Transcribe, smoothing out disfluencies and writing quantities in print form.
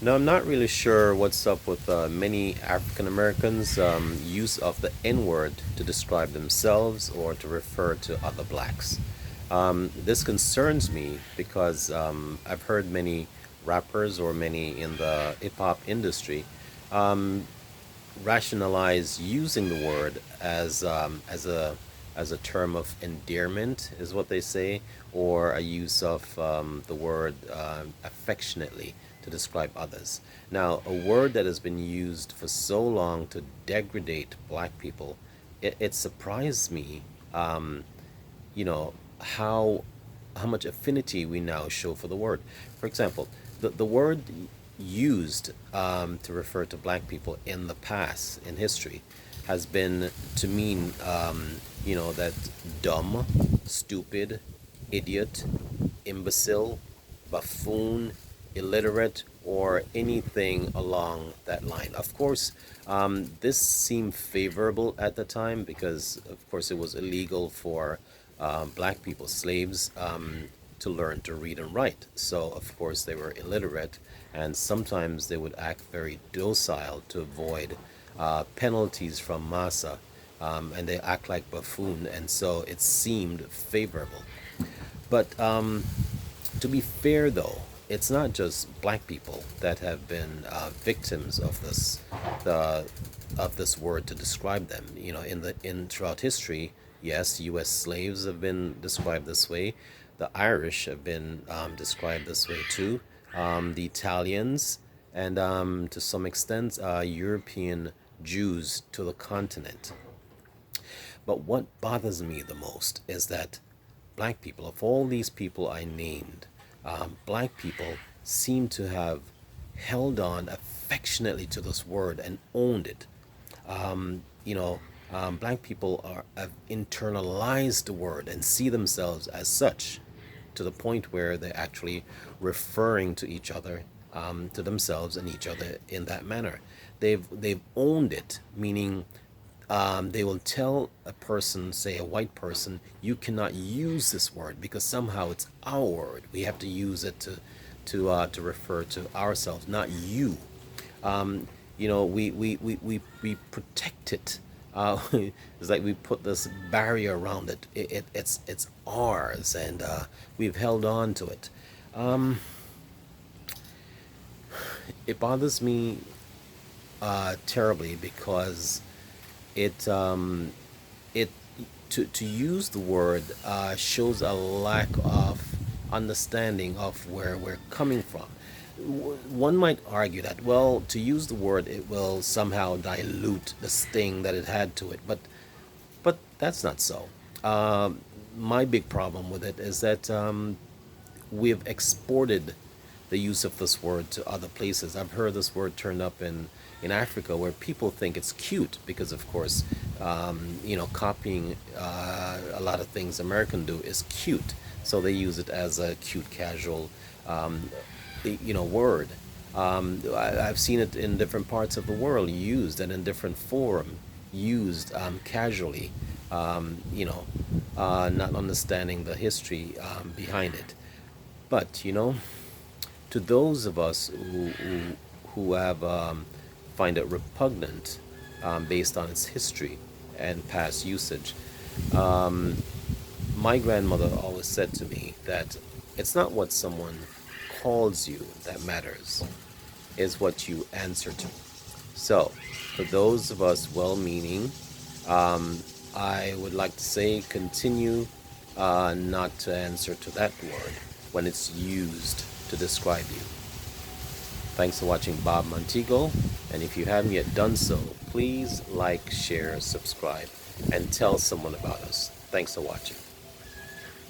No, I'm not really sure what's up with many African Americans' use of the N word to describe themselves or to refer to other blacks. This concerns me because I've heard many rappers or many in the hip hop industry rationalize using the word as a term of endearment, is what they say, or a use of the word affectionately to describe others. Now, a word that has been used for so long to degrade black people, it surprised me, you know, how how much affinity we now show for the word. For example, the word used to refer to black people in the past, in history, has been to mean, that dumb, stupid, idiot, imbecile, buffoon, illiterate, or anything along that line. Of course, this seemed favorable at the time because, of course, it was illegal for black people, slaves, to learn to read and write. So, of course, they were illiterate, and sometimes they would act very docile to avoid penalties from massa, and they act like buffoon, and so it seemed favorable. But to be fair, though, it's not just black people that have been victims of the of this word to describe them. In throughout history, yes, U.S. slaves have been described this way. The Irish have been described this way too. The Italians, and to some extent, European Jews to the continent. But what bothers me the most is that black people, of all these people I named, black people seem to have held on affectionately to this word and owned it. Black people have internalized the word and see themselves as such, to the point where they're actually referring to each other, to themselves and each other in that manner. They've owned it, meaning they will tell a person, say a white person, you cannot use this word because somehow it's our word. We have to use it to refer to ourselves, not you. We protect it. It's like we put this barrier around it. It's ours, and we've held on to it. It bothers me terribly because it it to use the word shows a lack of understanding of where we're coming from. One might argue that, well, to use the word, it will somehow dilute the sting that it had to it, but that's not so. My big problem with it is that we've exported the use of this word to other places. I've heard this word turned up in Africa where people think it's cute because, of course, copying a lot of things American do is cute. So they use it as a cute, casual, word. I've seen it in different parts of the world used and in different forum used casually, not understanding the history behind it. But to those of us who have find it repugnant based on its history and past usage, my grandmother always said to me that it's not what someone calls you that matters, is what you answer to. So, for those of us well-meaning, I would like to say continue not to answer to that word when it's used to describe you. Thanks for watching Bob Montego, and if you haven't yet done so, please like, share, subscribe, and tell someone about us. Thanks for watching.